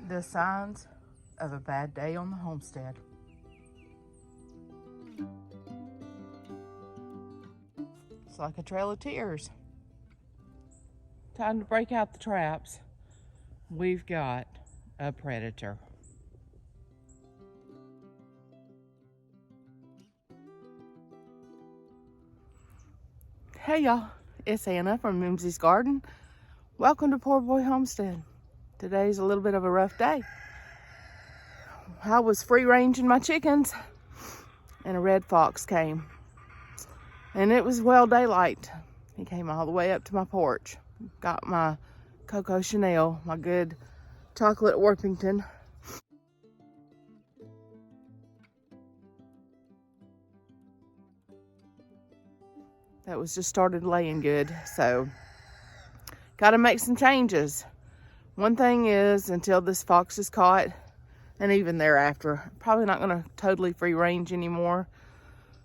The signs of a bad day on the homestead. It's like a trail of tears. Time to break out the traps. We've got a predator. Hey y'all, it's Anna from Mimsy's Garden. Welcome to PoorBoy Homestead. Today's a little bit of a rough day. I was free ranging my chickens and a red fox came. And it was well daylight. He came all the way up to my porch. Got my Coco Chanel, my good chocolate Orpington. That was just started laying good, so got to make some changes. One thing is, until this fox is caught, and even thereafter, probably not going to totally free range anymore.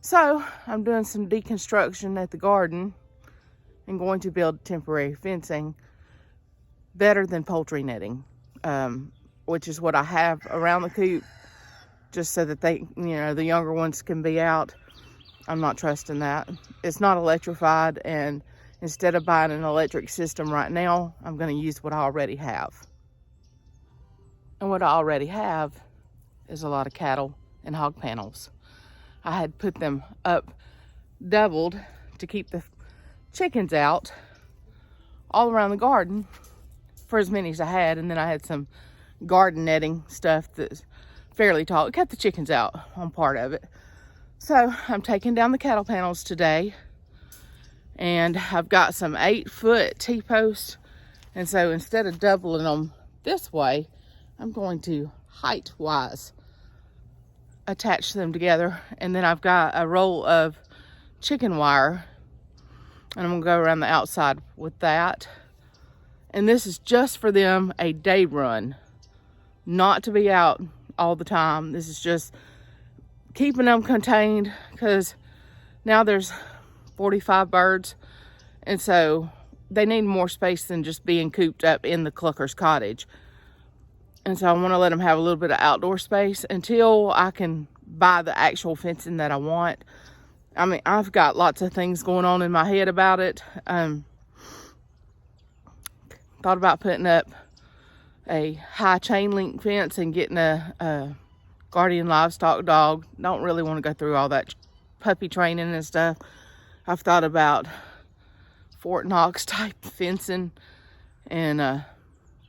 So I'm doing some deconstruction at the garden and going to build temporary fencing, better than poultry netting, which is what I have around the coop, just so that they, the younger ones can be out. I'm not trusting that. It's not electrified, and instead of buying an electric system right now, I'm going to use what I already have. And what I already have is a lot of cattle and hog panels. I had put them up doubled to keep the chickens out all around the garden for as many as I had, and then I had some garden netting stuff that's fairly tall. It kept the chickens out on part of it. So I'm taking down the cattle panels today, and I've got some 8-foot T-posts, and so instead of doubling them this way, I'm going to height-wise attach them together. And then I've got a roll of chicken wire, and I'm gonna go around the outside with that. And this is just for them a day run, not to be out all the time. This is just keeping them contained, because now there's 45 birds, and so they need more space than just being cooped up in the clucker's cottage. And so I want to let them have a little bit of outdoor space until I can buy the actual fencing that I want. I mean, I've got lots of things going on in my head about it. Thought about putting up a high chain link fence and getting a guardian livestock dog. Don't really want to go through all that puppy training and stuff. I've thought about Fort Knox type fencing and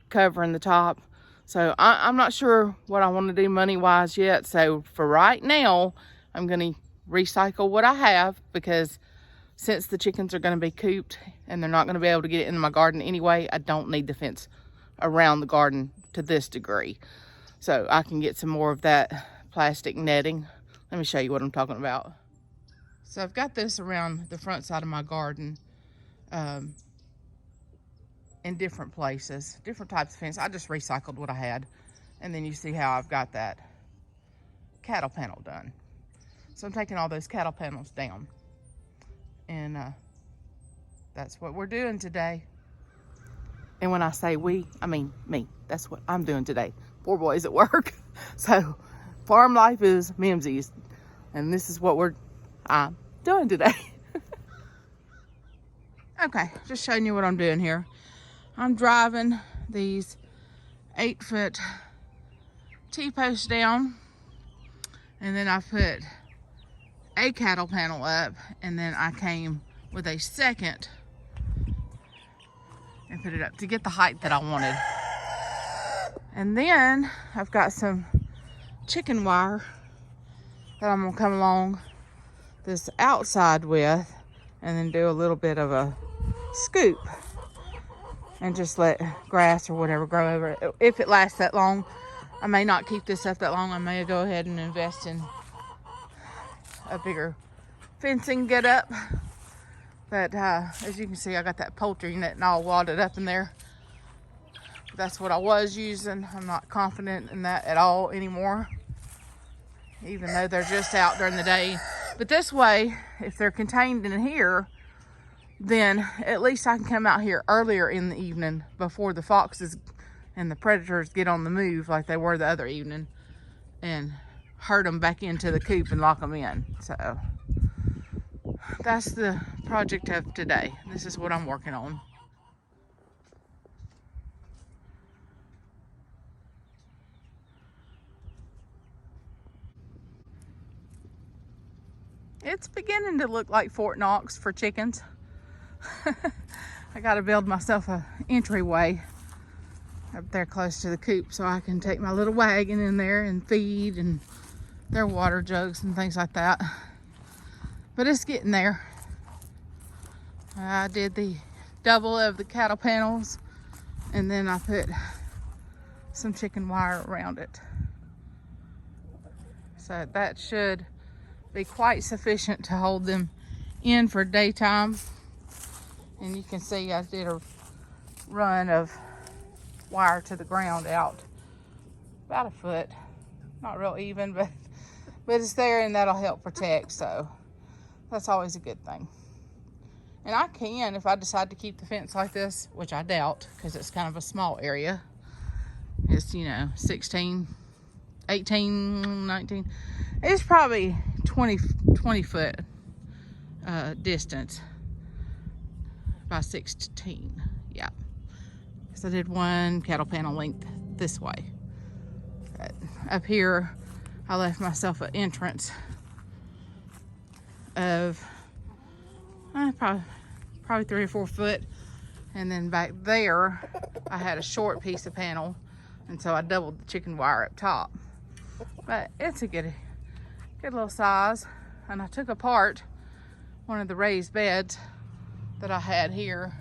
covering the top. So I'm not sure what I want to do money wise yet. So for right now, I'm going to recycle what I have, because since the chickens are going to be cooped and they're not going to be able to get it in my garden anyway, I don't need the fence around the garden to this degree. So I can get some more of that plastic netting. Let me show you what I'm talking about. So I've got this around the front side of my garden in different places, different types of fence. I just recycled what I had. And then you see how I've got that cattle panel done. So I'm taking all those cattle panels down. And that's what we're doing today. And when I say we, I mean me. That's what I'm doing today. Poor boy's at work. So farm life is Mimsy's, and this is what I'm doing today. Okay, just showing you what I'm doing here. I'm driving these 8-foot T-posts down, and then I put a cattle panel up, and then I came with a second and put it up to get the height that I wanted. And then I've got some chicken wire that I'm gonna come along this outside with, and then do a little bit of a scoop and just let grass or whatever grow over it. If it lasts that long, I may not keep this up that long. I may go ahead and invest in a bigger fencing get up. But as you can see, I got that poultry net and all wadded up in there. That's what I was using. I'm not confident in that at all anymore, even though they're just out during the day. But this way, if they're contained in here, then at least I can come out here earlier in the evening before the foxes and the predators get on the move like they were the other evening and herd them back into the coop and lock them in. So that's the project of today. This is what I'm working on. It's beginning to look like Fort Knox for chickens. I gotta build myself a entryway up there close to the coop so I can take my little wagon in there and feed and their water jugs and things like that. But it's getting there. I did the double of the cattle panels, and then I put some chicken wire around it. So that should be quite sufficient to hold them in for daytime. And you can see I did a run of wire to the ground out about a foot. Not real even, but it's there, and that'll help protect. So that's always a good thing. And I can, if I decide to keep the fence like this, which I doubt because it's kind of a small area. It's, you know, 16, 18, 19. It's probably 20 foot distance by 16. Yeah. So I did one cattle panel length this way. But up here, I left myself an entrance of probably 3 or 4 foot, and then back there I had a short piece of panel, and so I doubled the chicken wire up top. But it's a good little size. And I took apart one of the raised beds that I had here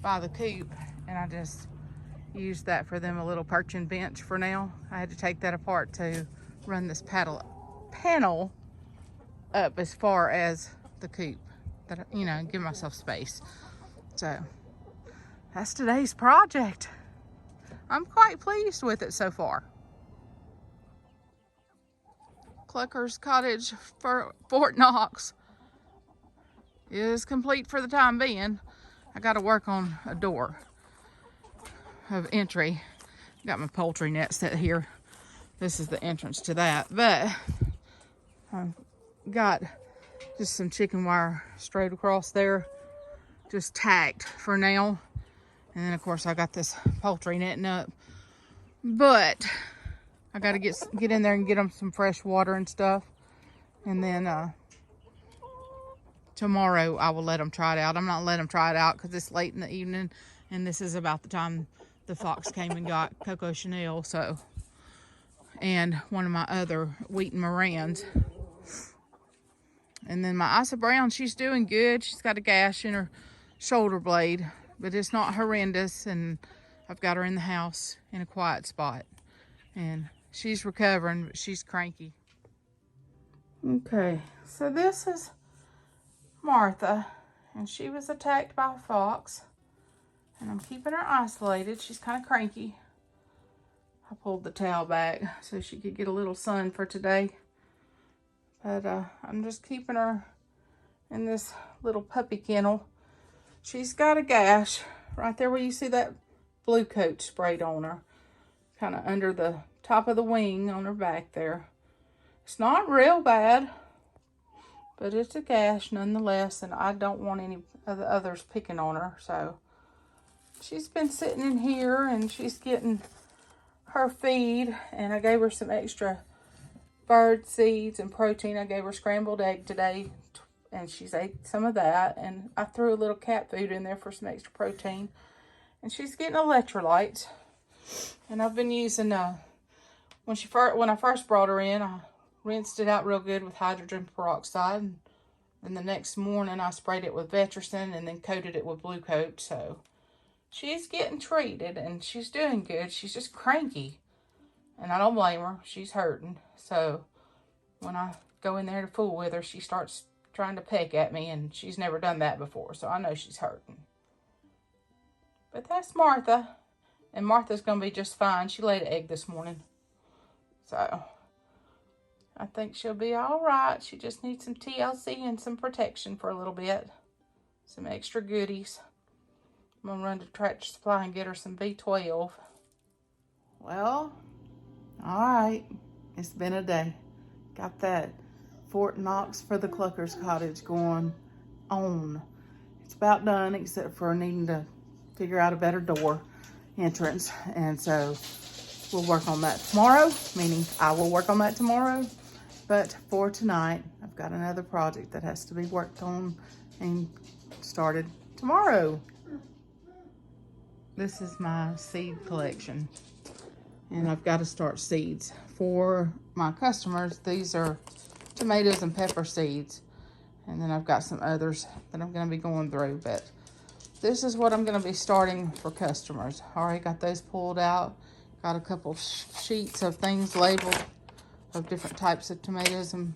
by the coop, and I just used that for them a little perching bench for now. I had to take that apart to run this panel up as far as the coop, that, you know, give myself space. So that's today's project. I'm quite pleased with it so far. Clucker's cottage for Fort Knox is complete for the time being. I got to work on a door of entry. Got my poultry net set here. This is the entrance to that, but I've got just some chicken wire straight across there, just tacked for now. And then of course I got this poultry netting up, but I got to get in there and get them some fresh water and stuff. And then tomorrow I will let them try it out. I'm not letting them try it out because it's late in the evening, and this is about the time the fox came and got Coco Chanel, so, and one of my other Wheaton Morans. And then my Isa Brown, she's doing good. She's got a gash in her shoulder blade, but it's not horrendous, and I've got her in the house in a quiet spot. And she's recovering, but she's cranky. Okay, so this is Martha, and she was attacked by a fox, and I'm keeping her isolated. She's kind of cranky. I pulled the towel back so she could get a little sun for today. But I'm just keeping her in this little puppy kennel. She's got a gash right there where you see that blue coat sprayed on her. Kind of under the top of the wing on her back there. It's not real bad, but it's a gash nonetheless, and I don't want any of the others picking on her. So she's been sitting in here, and she's getting her feed, and I gave her some extra bird seeds and protein. I gave her scrambled egg today, and she's ate some of that, and I threw a little cat food in there for some extra protein, and she's getting electrolytes. And I've been using when I first brought her in, I rinsed it out real good with hydrogen peroxide, and then the next morning I sprayed it with Vetricin and then coated it with Blue Coat. So she's getting treated, and she's doing good. She's just cranky, and I don't blame her. She's hurting. So when I go in there to fool with her, she starts trying to peck at me, and she's never done that before, so I know she's hurting. But that's Martha, and Martha's going to be just fine. She laid an egg this morning, so I think she'll be all right. She just needs some TLC and some protection for a little bit, some extra goodies. I'm going to run to Tractor Supply and get her some B12. Well, all right, it's been a day. Got that Fort Knox for the Cluckers cottage going on. It's about done except for needing to figure out a better door entrance. And so we'll work on that tomorrow, meaning I will work on that tomorrow. But for tonight, I've got another project that has to be worked on and started tomorrow. This is my seed collection. And I've got to start seeds. For my customers, these are tomatoes and pepper seeds. And then I've got some others that I'm going to be going through. But this is what I'm going to be starting for customers. Already got those pulled out. Got a couple sheets of things labeled of different types of tomatoes and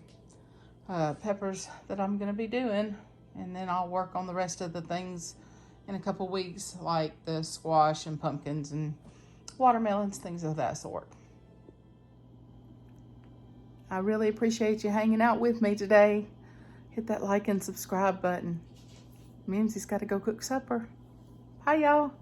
peppers that I'm going to be doing. And then I'll work on the rest of the things in a couple weeks, like the squash and pumpkins and watermelons, things of that sort. I really appreciate you hanging out with me today. Hit that like and subscribe button. Mimsy's got to go cook supper. Bye, y'all.